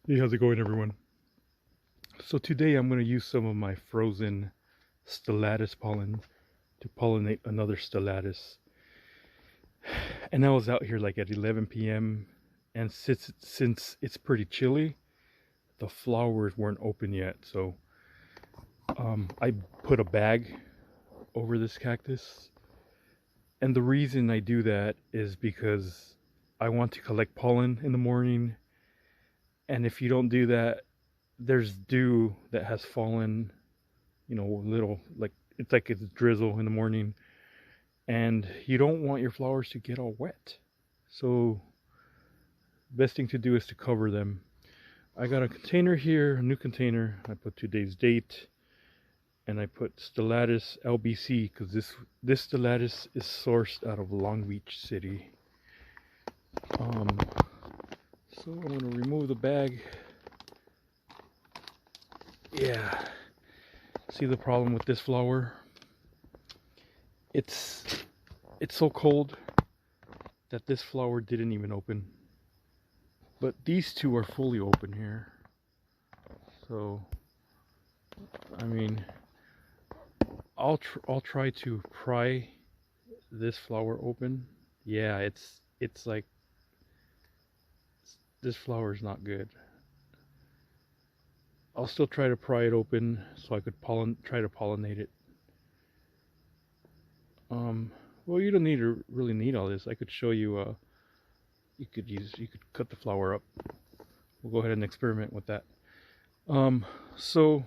Hey, how's it going, everyone? So today I'm going to use some of my frozen Stellatus pollen to pollinate another Stellatus. And I was out here like at 11 p.m. and since it's pretty chilly, the flowers weren't open yet. So I put a bag over this cactus. And the reason I do that is because I want to collect pollen in the morning. And if you don't do that, there's dew that has fallen, little, like it's drizzle in the morning, and you don't want your flowers to get all wet. So best thing to do is to cover them. I got a container here, a new container. I put today's date, and I put Stellatus LBC because this Stellatus is sourced out of Long Beach City. So I'm gonna remove the bag. Yeah, see the problem with this flower? It's so cold that this flower didn't even open. But these two are fully open here. So, I mean, I'll try to pry this flower open. Yeah, it's like this flower is not good. I'll still try to pry it open so I could try to pollinate it. Well, you don't really need all this. I could show you. You could cut the flower up. We'll go ahead and experiment with that. So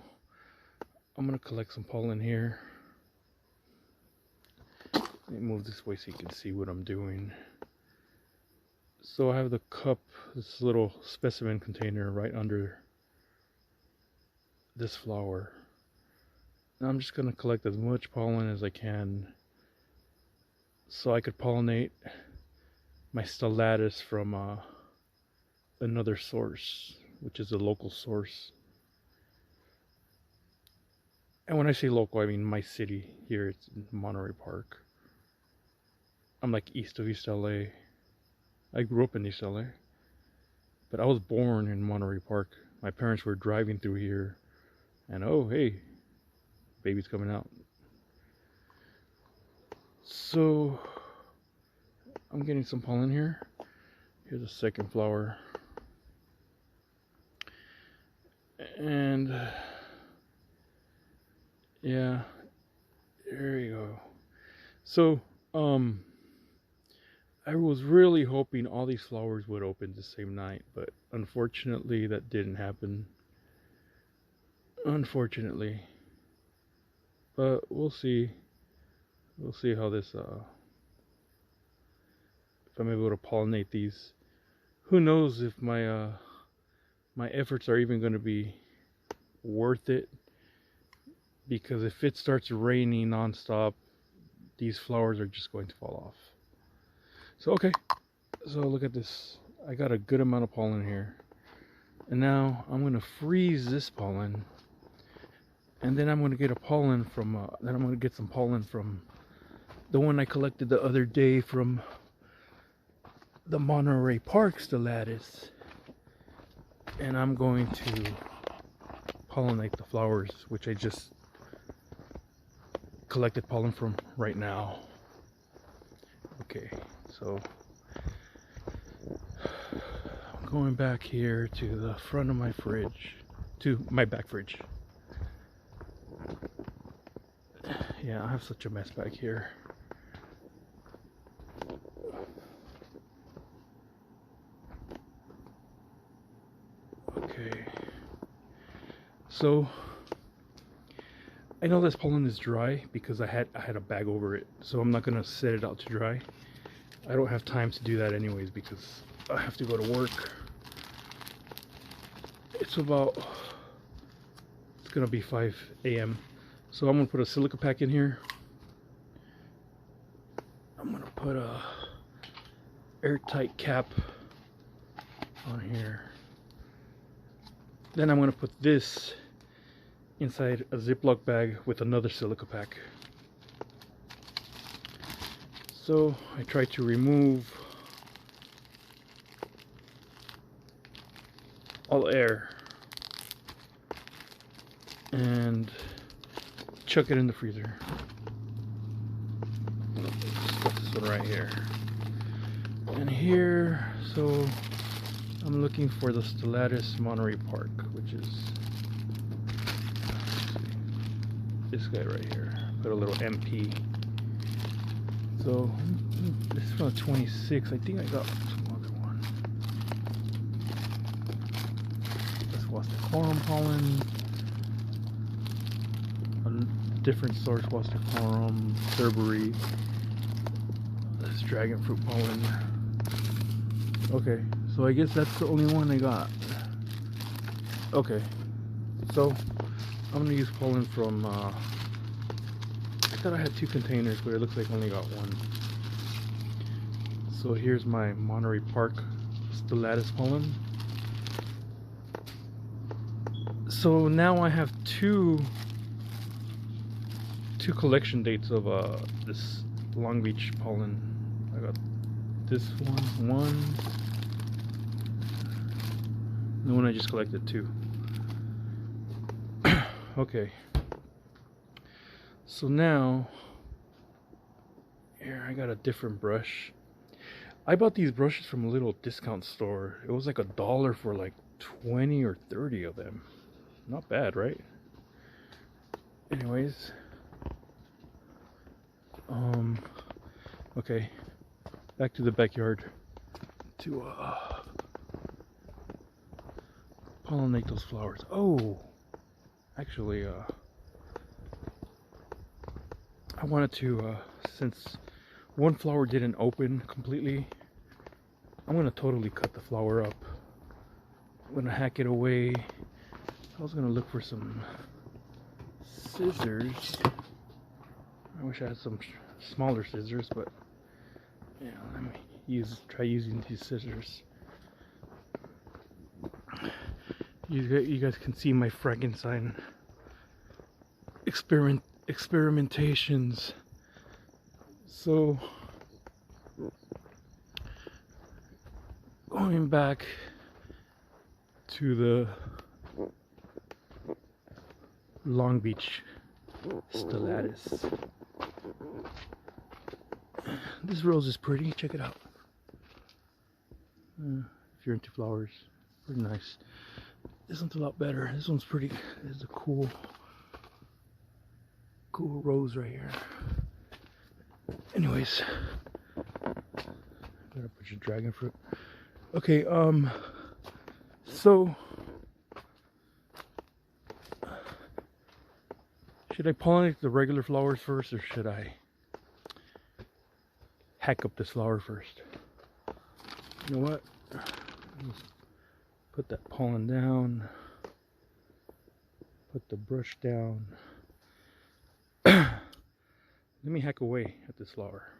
I'm gonna collect some pollen here. Let me move this way so you can see what I'm doing. So I have the cup, this little specimen container right under this flower. Now I'm just gonna collect as much pollen as I can so I could pollinate my Stellatus from another source, which is a local source. And when I say local, I mean my city here. It's in Monterey Park. I'm like east of East LA. I grew up in East LA, but I was born in Monterey Park. My parents were driving through here, and oh, hey, baby's coming out. So I'm getting some pollen here. Here's a second flower. And yeah, there you go. So I was really hoping all these flowers would open the same night, but unfortunately that didn't happen. Unfortunately. But we'll see. We'll see how this if I'm able to pollinate these. Who knows if my my efforts are even going to be worth it, because if it starts raining nonstop, these flowers are just going to fall off. So okay, so look at this. I got a good amount of pollen here, and now I'm going to freeze this pollen, and then I'm going to get a pollen from then I'm going to get some pollen from the one I collected the other day from the Monterey Park Stellatus, and I'm going to pollinate the flowers, which I just collected pollen from right now. Okay, so I'm going back here to the front of my fridge, to my back fridge. Yeah, I have such a mess back here. Okay, so I know this pollen is dry because I had a bag over it, so I'm not gonna set it out to dry. I don't have time to do that anyways because I have to go to work. It's gonna be 5 a.m. So I'm gonna put a silica pack in here. I'm gonna put a airtight cap on here. Then I'm gonna put this inside a Ziploc bag with another silica pack. So I try to remove all air and chuck it in the freezer. Stuff this one right here. And here, so I'm looking for the Stellatus Monterey Park, which is this guy right here. Put a little MP. So this is from 26. I think I got some other one. That's Wastacorum pollen. A different source, Wastacorum, Cerberus. This dragon fruit pollen. Okay, so I guess that's the only one I got. Okay, so I'm gonna use pollen from. I thought I had 2 containers, but it looks like I only got 1. So here's my Monterey Park Stellatus pollen. So now I have two collection dates of this Long Beach pollen. I got this one, the one I just collected 2. Okay. So now, here I got a different brush. I bought these brushes from a little discount store. It was like $1 for like 20 or 30 of them. Not bad, right? Anyways, okay, back to the backyard to pollinate those flowers. Oh, actually, I wanted to, since one flower didn't open completely, I'm gonna totally cut the flower up. I'm gonna hack it away. I was gonna look for some scissors. I wish I had some smaller scissors, but yeah, let me try using these scissors. You guys can see my Frankenstein experimentations. So going back to the Long Beach Stellatus. This rose is pretty, check it out. If you're into flowers, pretty nice. This one's a lot better. This one's pretty, this is a cool rose right here. Anyways, gotta put your dragon fruit. Okay, so should I pollinate the regular flowers first, or should I hack up this flower first? You know what? Let's put that pollen down. Put the brush down. Let me hack away at this flower.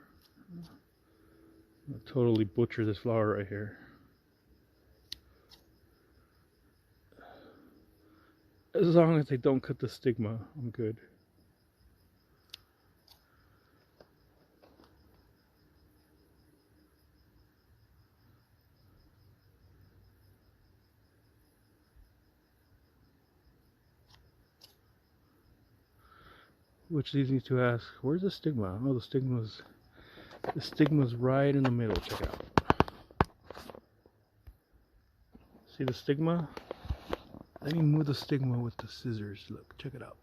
I'll totally butcher this flower right here. As long as I don't cut the stigma, I'm good. Which leads me to ask, where's the stigma? Oh, the stigma's right in the middle. Check it out. See the stigma? Let me move the stigma with the scissors. Look, check it out.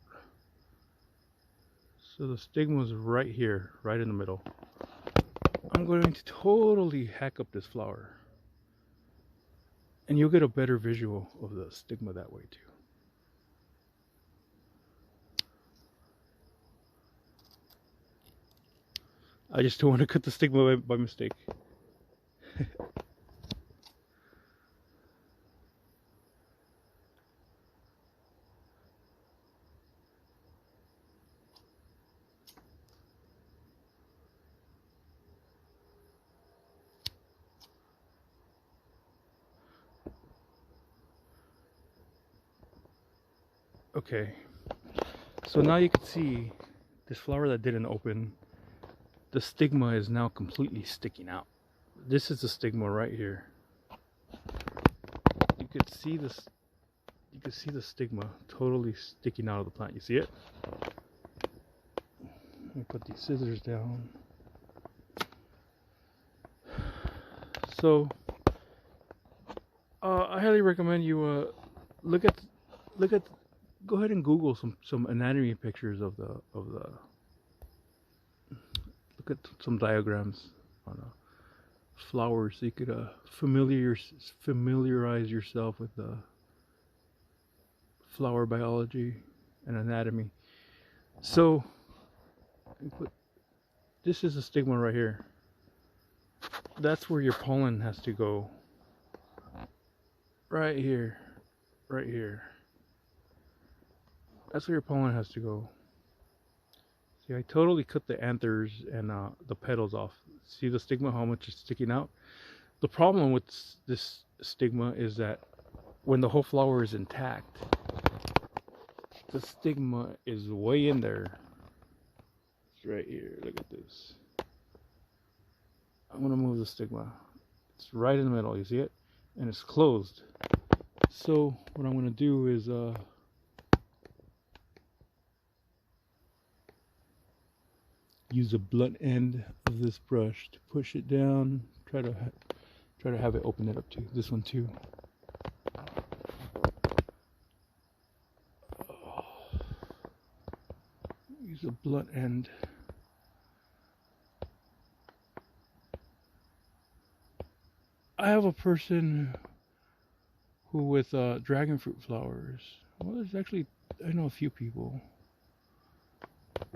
So the stigma's right here, right in the middle. I'm going to totally hack up this flower. And you'll get a better visual of the stigma that way too. I just don't want to cut the stigma by mistake. Okay, so now you can see this flower that didn't open. The stigma is now completely sticking out. This is the stigma right here. You could see this. You can see the stigma totally sticking out of the plant. You see it? Let me put these scissors down. So, I highly recommend you look at. Go ahead and Google some anatomy pictures of the. Look at some diagrams on flowers, so you could familiarize yourself with the flower biology and anatomy. So, this is a stigma right here. That's where your pollen has to go. Right here. Right here. That's where your pollen has to go. See, I totally cut the anthers and the petals off. See the stigma, how much is sticking out? The problem with this stigma is that when the whole flower is intact, the stigma is way in there. It's right here. Look at this. I'm going to move the stigma. It's right in the middle. You see it? And it's closed. So what I'm going to do is use the blunt end of this brush to push it down. Try to have it open it up too. This one too. Use a blunt end. I have a person who with dragon fruit flowers. Well, there's actually, I know a few people.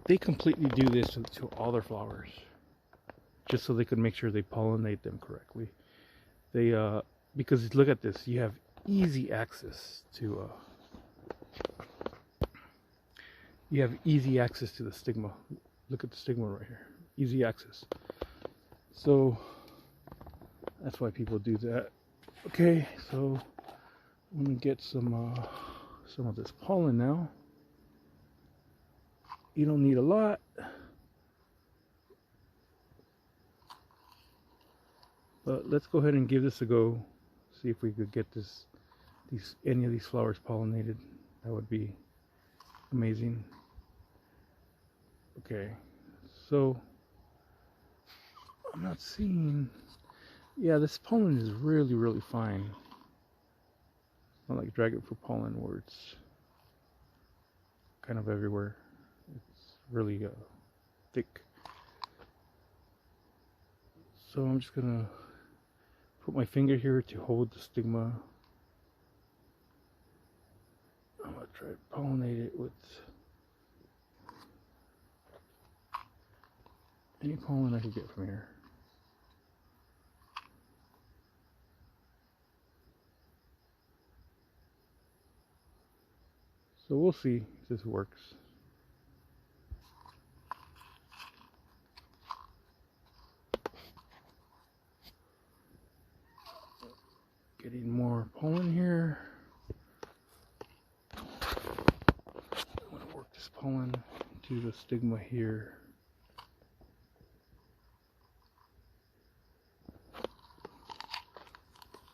They completely do this to all their flowers, just so they could make sure they pollinate them correctly. They because look at this, you have easy access to the stigma. Look at the stigma right here, easy access. So that's why people do that. Okay, so I'm gonna get some of this pollen now. You don't need a lot. But let's go ahead and give this a go. See if we could get any of these flowers pollinated. That would be amazing. Okay, so I'm not seeing. Yeah, this pollen is really, really fine. Not like dragon fruit pollen where it's kind of everywhere. It's really thick. So I'm just gonna put my finger here to hold the stigma. I'm gonna try to pollinate it with any pollen I could get from here. So we'll see if this works. Getting more pollen here. I'm going to work this pollen to the stigma here.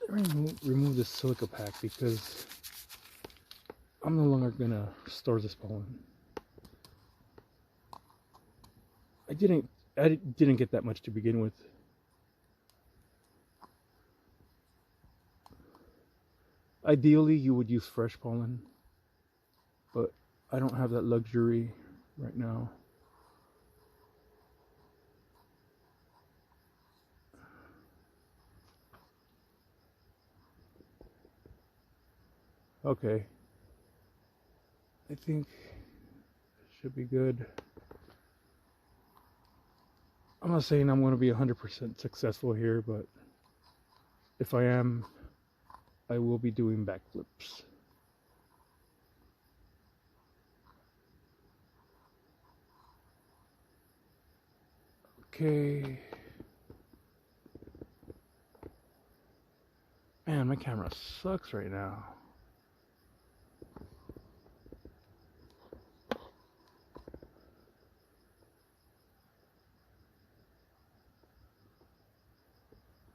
Remove this silica pack because I'm no longer going to store this pollen. I didn't get that much to begin with. Ideally, you would use fresh pollen, but I don't have that luxury right now. Okay. I think it should be good. I'm not saying I'm going to be 100% successful here, but if I am, I will be doing backflips. Okay. Man, my camera sucks right now.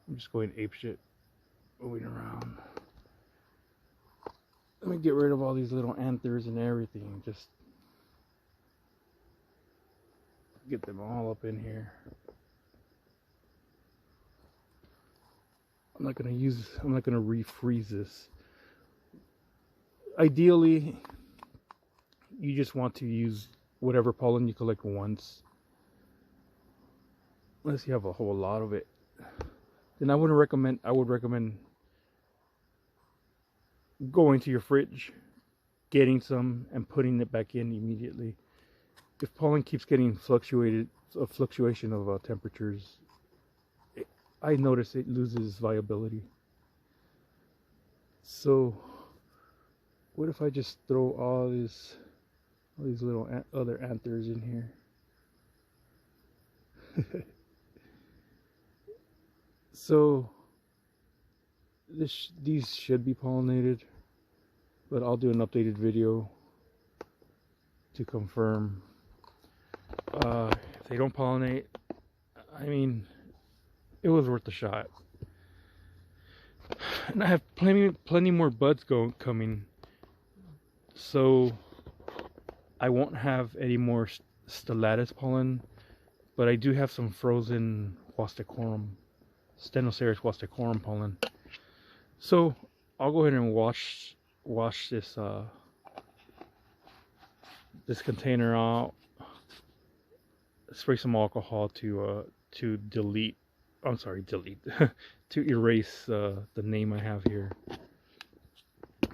I'm just going apeshit, moving around. Let me get rid of all these little anthers and everything. Just get them all up in here. I'm not gonna refreeze this. Ideally, you just want to use whatever pollen you collect once. Unless you have a whole lot of it. Then I would recommend going to your fridge, getting some, and putting it back in immediately. If pollen keeps getting fluctuation of temperatures, I notice it loses viability. So, what if I just throw all these little other anthers in here? So, these should be pollinated, but I'll do an updated video to confirm. If they don't pollinate, I mean, it was worth a shot. And I have plenty more buds coming, so I won't have any more Stellatus pollen, but I do have some frozen Stenocereus Stellatus pollen. So I'll go ahead and wash this this container out, spray some alcohol to delete. I'm sorry, delete to erase the name I have here,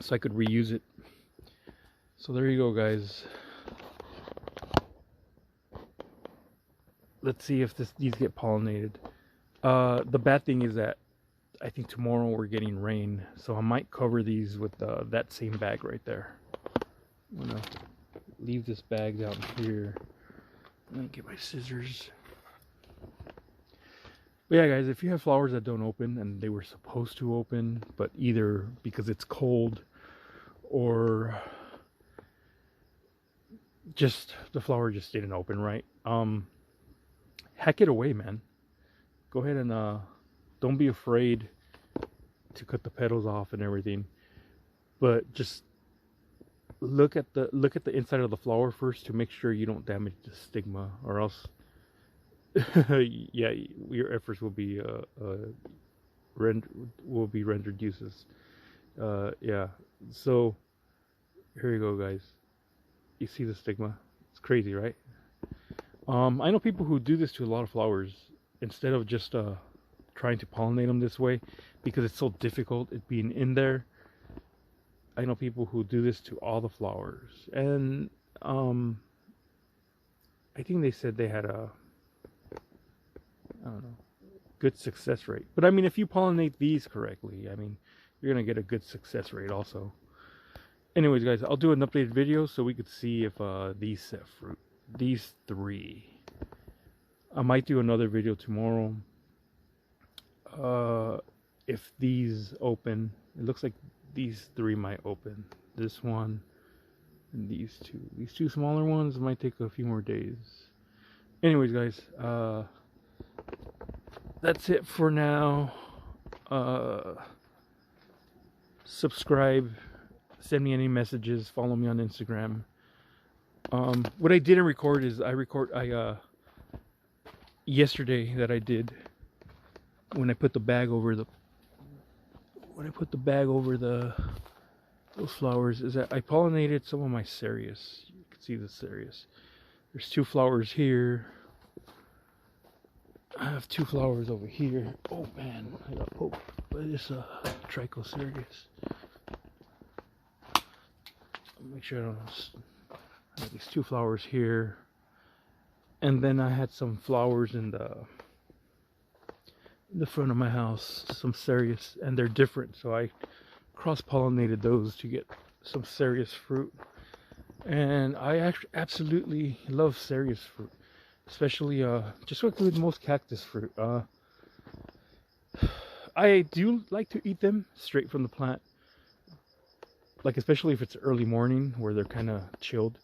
so I could reuse it. So there you go, guys. Let's see if these get pollinated. The bad thing is that I think tomorrow we're getting rain, so I might cover these with that same bag right there. I'm gonna leave this bag down here. I'm gonna get my scissors. But yeah, guys, if you have flowers that don't open and they were supposed to open, but either because it's cold or just the flower just didn't open right, hack it away, man. Go ahead and don't be afraid to cut the petals off and everything, but just look at the inside of the flower first to make sure you don't damage the stigma, or else yeah, your efforts will be rendered useless. Yeah, so here you go, guys. You see the stigma? It's crazy, right? I know people who do this to a lot of flowers instead of just trying to pollinate them this way, because it's so difficult it being in there. I know people who do this to all the flowers, and I think they said they had a, I don't know, good success rate. But I mean, if you pollinate these correctly, I mean, you're gonna get a good success rate also. Anyways, guys, I'll do an updated video so we could see if these set fruit. These three. I might do another video tomorrow. If these open, it looks like these three might open. This one and these two. These two smaller ones might take a few more days. Anyways, guys, that's it for now. Subscribe, send me any messages, follow me on Instagram. What I didn't record is yesterday that I did when I put the bag over those flowers, is that I pollinated some of my cereus. You can see the cereus. There's two flowers here. I have two flowers over here. Oh man, I got poked by this Trichocereus. Make sure I don't. I have these two flowers here, and then I had some flowers in the front of my house, some cereus, and they're different, so I cross-pollinated those to get some cereus fruit. And I actually absolutely love cereus fruit, especially just like with most cactus fruit. I do like to eat them straight from the plant, like especially if it's early morning where they're kind of chilled.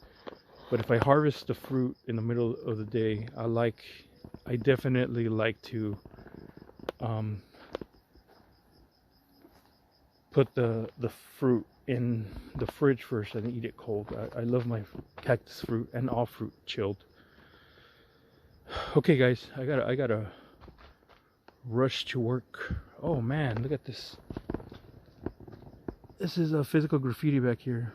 But if I harvest the fruit in the middle of the day, I definitely like to put the fruit in the fridge first and eat it cold. I love my cactus fruit and all fruit chilled. Okay guys, I gotta rush to work. Oh man, look at this. This is a physical graffiti back here.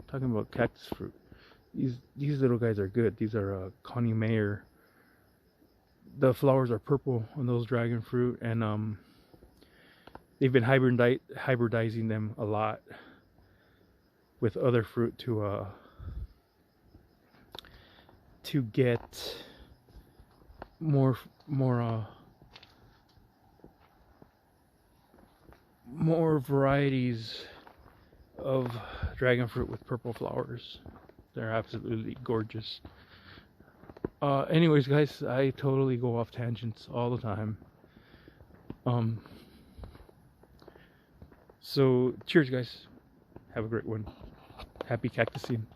Talking about cactus fruit. These little guys are good. These are Connie Mayer. The flowers are purple on those dragon fruit, and they've been hybridizing them a lot with other fruit to get more varieties of dragon fruit with purple flowers. They're absolutely gorgeous. Anyways guys, I totally go off tangents all the time. So cheers guys, have a great one. Happy cactusing.